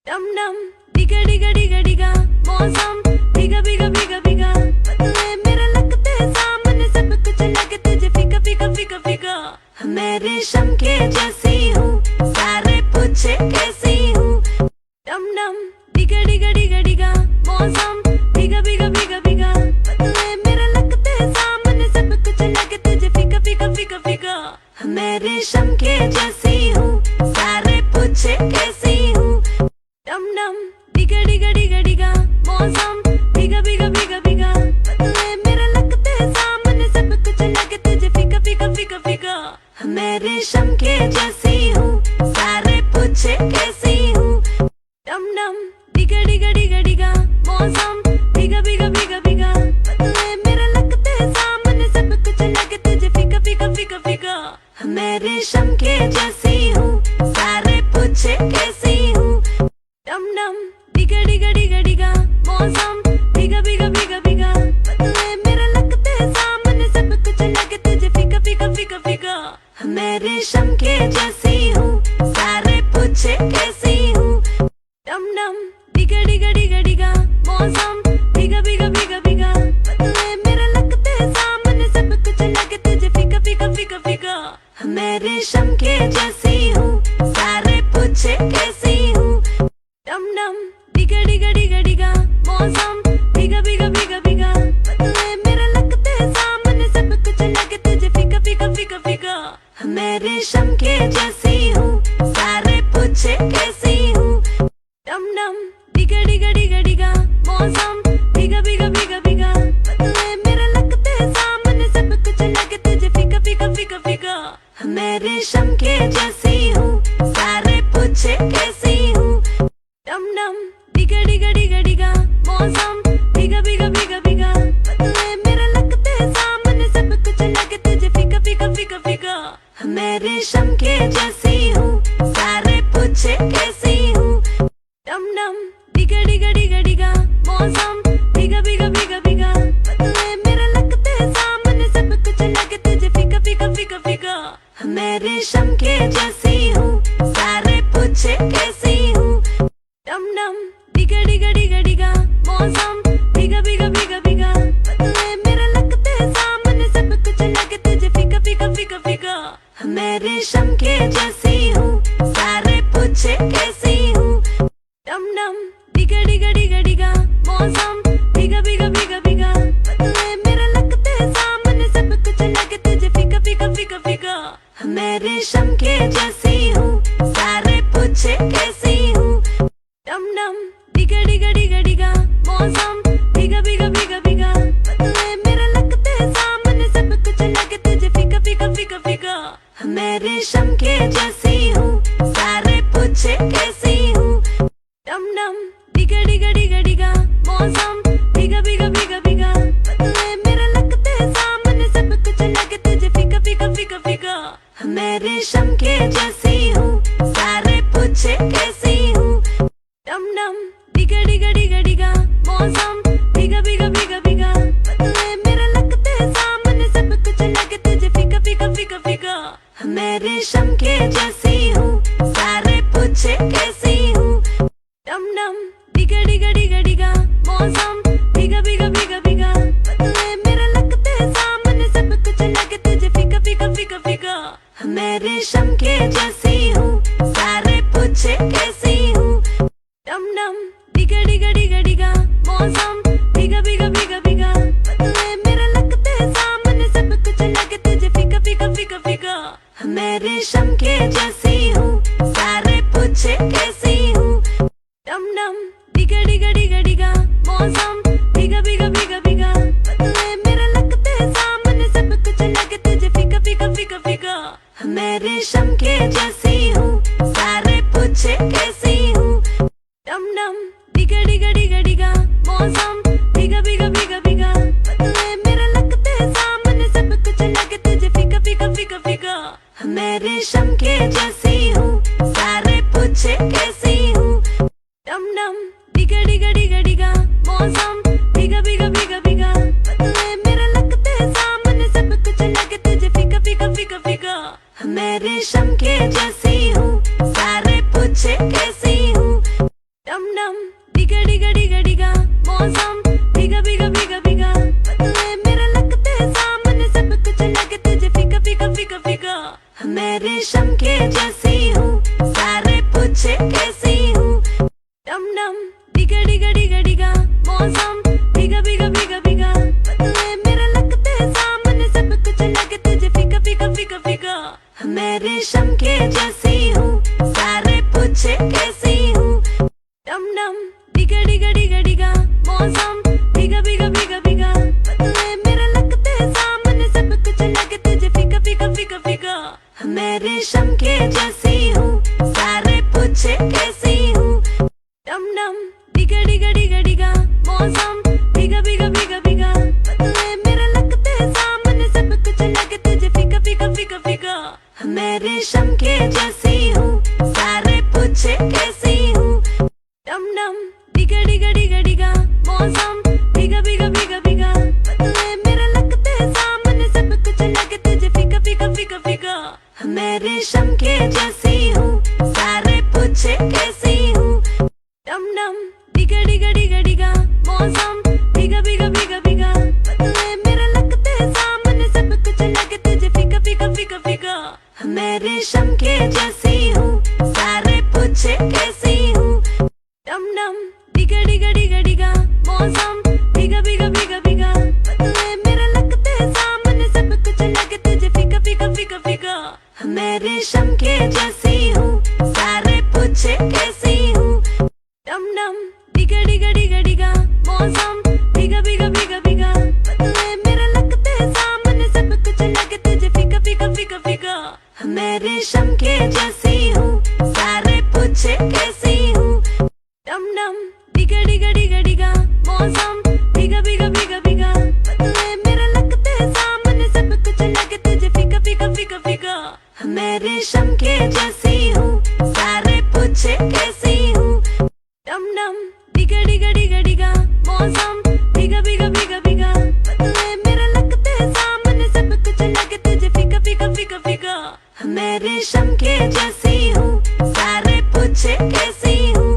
डम डम डिगा डिगा डिगा डिगा मौसम भीगा भीगा भीगा भीगा बदले मेरे लगते सामने सब कुछ लगे तुझे फीका फीका फीका फीका। मैं रेशम के जैसी हूँ सारे पूछे कैसी हूँ। डम डम डिगा डिगा डिगा डिगा मौसम भीगा भीगा भीगा भीगा बदले मेरे लगते सामने सब कुछ लगे तुझे फीका फीका फीका फीका। मैं रेशम के जैसी हूँ सारे पूछे कैसी हूँ। डम डम डिगा डिगा डिगा डिगा मौसम भीगा भीगा भीगा भीगा बदले मेरे लगते सामने सब कुछ लगे तुझे फीका फीका फीका फीका। मैं रेशम के जैसी हूँ सारे पूछे कैसी हूँ। डम डम डिगा डिगा डिगा डिगा मौसम भीगा भीगा भीगा भीगा बदले मेरे लगते सामने सब कुछ लगे तुझे फीका फीका फीका फीका। मैं रेशम के जैसी हूँ सारे पूछे कैसी हूँ। डम डम डिगा डिगा डिगा डिगा मौसम भीगा भीगा भीगा भीगा बदले मेरे लगते सामने सब कुछ लगे तुझे फीका फीका फीका फीका। मैं रेशम के जैसी हूँ सारे पूछे कैसी हूँ। डम डम डिगा डिगा डिगा डिगा मौसम भीगा भीगा भीगा भीगा बदले मेरे लगते सामने सब कुछ लगे तुझे फीका फीका फीका फीका। मैं रेशम के जैसी हूँ सारे पूछे कैसी हूँ। डम डम डिगा डिगा डिगा डिगा मौसम भीगा भीगा भीगा भीगा बदले मेरे लगते सामने सब कुछ लगे तुझे फीका फीका फीका फीका। मैं रेशम के जैसी हूँ सारे पूछे कैसी हूँ। डम डम डिगा डिगा डिगा डिगा मौसम भीगा भीगा भीगा भीगा बदले मेरे लगते सामने सब कुछ लगे तुझे फीका फीका फीका फीका। मैं रेशम के जैसी हूँ सारे पूछे कैसी हूँ। डम डम डिगा डिगा डिगा डिगा मौसम भीगा भीगा भीगा भीगा बदले मेरे लगते सामने सब कुछ लगे तुझे फीका फीका फीका फीका। मैं रेशम के जैसी हूँ सारे पूछे कैसी हूँ। डम डम डिगा डिगा डिगा डिगा मौसम भीगा भीगा भीगा भीगा बदले मेरे लगते सामने सब कुछ लगे तुझे फीका फीका फीका फीका। मैं रेशम के जैसी हूँ सारे पूछे कैसी हूँ। डम डम डिगा डिगा डिगा डिगा मौसम भीगा भीगा भीगा भीगा बदले मेरे लगते सामने सब कुछ लगे तुझे फीका फीका फीका फीका। मैं रेशम के जैसी हूँ सारे पूछे कैसी हूँ। डम डम डिगा डिगा डिगा डिगा मौसम भीगा भीगा भीगा भीगा बदले मेरे लगते सामने सब कुछ लगे तुझे फीका फीका फीका फीका। मैं रेशम के जैसी हूँ सारे पूछे कैसी हूँ। डम डम डिगा डिगा डिगा डिगा मौसम भीगा भीगा भीगा भीगा बदले मेरे लगते सामने सब कुछ लगे तुझे फीका फीका फीका फीका। मैं रेशम के जैसी हूँ सारे पूछे कैसी हूँ। डम डम डिगा डिगा डिगा डिगा मौसम भीगा भीगा भीगा भीगा बदले मेरे लगते सामने सब कुछ लगे तुझे फीका फीका फीका फीका। मैं रेशम के जैसी हूँ सारे पूछे कैसी हूँ। डम डम डिगा डिगा डिगा डिगा मौसम भीगा भीगा भीगा भीगा बदले मेरे लगते सामने सब कुछ लगे तुझे फीका फीका फीका फीका। मैं रेशम के जैसी हूँ सारे पूछे कैसी हूँ। डम डम डिगा डिगा डिगा डिगा मौसम भीगा भीगा भीगा भीगा बदले मेरे लगते सामने सब कुछ लगे तुझे फीका फीका फीका फीका। मैं रेशम के जैसी हूँ सारे पूछे कैसी हूँ। डम डम डिगा डिगा डिगा डिगा मौसम भीगा भीगा भीगा भीगा बदले मेरे लगते सामने सब कुछ लगे तुझे फीका फीका फीका फीका। मैं रेशम के जैसी हूँ सारे पूछे कैसी हूँ। डम डम डिगा डिगा डिगा डिगा मौसम भीगा भीगा भीगा भीगा बदले मेरे लगते सामने सब कुछ लगे तुझे फीका फीका फीका फीका। मैं रेशम के जैसी हूँ सारे पूछे कैसी हूँ। डम डम डिगा डिगा डिगा डिगा मौसम भीगा भीगा भीगा भीगा बदले मेरे लगते सामने सब कुछ लगे तुझे फीका फीका फीका फीका। मैं रेशम के जैसी हूँ डम डम डिगा डिगा डिगा डिगा मौसम भीगा भीगा भीगा भीगा बदले मेरे लगते सामने सब कुछ लगे तुझे फीका फीका फीका फीका मैं रेशम के जैसी हूँ सारे पूछे कैसी हूँ डम डम डिगा डिगा डिगा डिगा मौसम भीगा भीगा भीगा भीगा बदले मेरे लगते सामने सब कुछ लगे तुझे फीका फीका फीका फीका मैं रेशम के जैसी हूँ सारे पूछे कैसी हूँ डम डम डिगा डिगा डिगा डिगा मौसम भीगा भीगा भीगा भीगा बदले मेरे लगते सामने सब कुछ लगे तुझे फीका फीका फीका फीका मैं रेशम के जैसी हूँ सारे पूछे कैसी हूँ डम डम डिगा डिगा डिगा डिगा मौसम भीगा भीगा भीगा भीगा बदले मेरे लगते सामने सब कुछ लगे तुझे फीका फीका फीका फीका मैं रेशम के जैसी हूँ सारे पूछे कैसी हूँ डम डम डिगा डिगा डिगा डिगा मौसम भीगा भीगा भीगा भीगा बदले मेरे लगते सामने सब कुछ लगे तुझे फीका फीका फीका फीका मैं रेशम के जैसी हूँ सारे पूछे कैसी हूँ डम डम डिगा डिगा डिगा डिगा मौसम भीगा भीगा भीगा भीगा बदले मेरे लगते सामने सब कुछ लगे तुझे फीका फीका फीका फीका मैं रेशम के जैसी हूँ सारे पूछे कैसी हूँ डम डम डिगा डिगा डिगा डिगा मौसम भीगा भीगा भीगा भीगा बदले मेरे लगते सामने सब कुछ लगे तुझे फीका फीका फीका फीका मैं रेशम के जैसी हूँ सारे पूछे कैसी हूँ डम डम डिगा डिगा डिगा डिगा मौसम भीगा भीगा भीगा भीगा बदले मेरे लगते सामने सब कुछ लगे तुझे फीका फीका फीका फीका मैं रेशम के जैसी हूँ सारे पूछे कैसी हूँ डम डम डिगा डिगा डिगा डिगा मौसम भीगा भीगा भीगा भीगा बदले मेरे लगते सामने सब कुछ लगे तुझे फीका फीका फीका फीका मैं रेशम के जैसी हूँ सारे पूछे कैसी हूँ डम डम डिगा डिगा डिगा डिगा मौसम भीगा भीगा भीगा भीगा बदले मेरे लगते सामने सब कुछ लगे तुझे फीका फीका फीका फीका मैं रेशम के जैसी हूँ सारे पूछे कैसी हूँ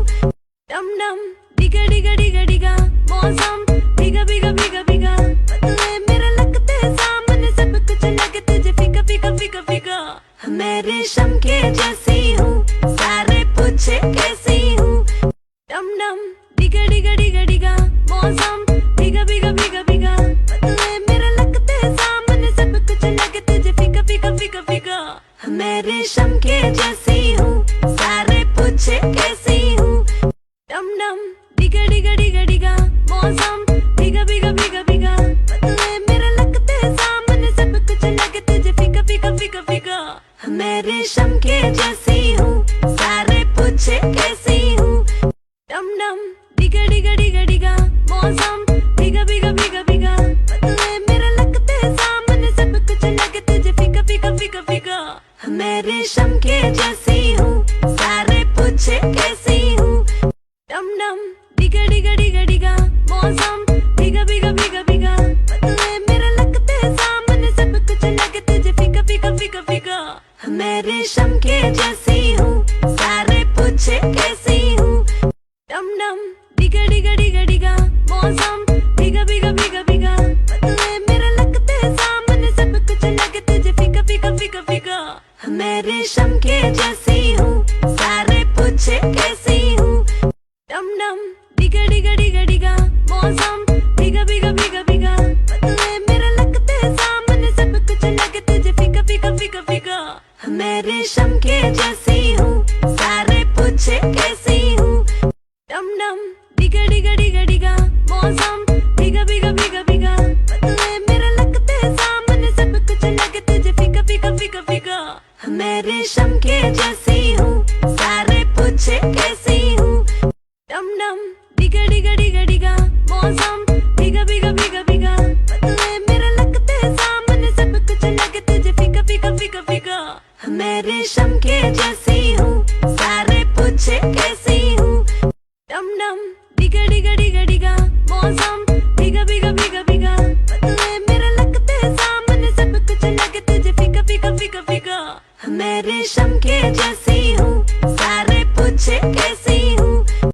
डम डम डिगा डिगा डिगा डिगा मौसम भीगा भीगा भीगा भीगा बदले मेरे लगते सामने सब कुछ लगे तुझे फीका फीका फीका फीका मैं रेशम के जैसी हूँ सारे पूछे कैसी हूँ डम डम डिगा डिगा डिगा डिगा मौसम भीगा भीगा भीगा भीगा बदले मेरे लगते सामने सब कुछ लगे तुझे फीका फीका फीका फीका मैं रेशम के जैसी हूँ सारे पूछे कैसी हूँ डम डम डिगा डिगा डिगा डिगा मौसम भीगा भीगा भीगा भीगा बदले मेरे लगते सामने सब कुछ लगे तुझे फीका फीका फीका फीका मैं रेशम के जैसी हूँ सारे पूछे कैसी हूँ डम डम डिगा डिगा डिगा डिगा मौसम भीगा भीगा भीगा भीगा बदले मेरे लगते सामने सब कुछ लगे तुझे फीका फीका फीका फीका मैं रेशम के जैसी हूँ सारे पूछे कैसी हूँ डम डम डिगा डिगा डिगा डिगा मौसम भीगा भीगा भीगा भीगा बदले मेरे लगते सामने सब कुछ लगे तुझे फीका फीका फीका फीका मैं रेशम के जैसी हूँ सारे पूछे कैसी हूँ डम डम डिगा डिगा डिगा डिगा मौसम भीगा भीगा भीगा भीगा बदले मेरे लगते सामने सब कुछ लगे तुझे फीका फीका फीका फीका मैं रेशम के जैसी हूँ सारे पूछे कैसी हूँ डम डम डिगा डिगा डिगा डिगा मौसम भीगा भीगा भीगा भीगा बदले मेरे लगते सामने सब कुछ लगे तुझे फीका फीका फीका फीका मैं रेशम के जैसी हूँ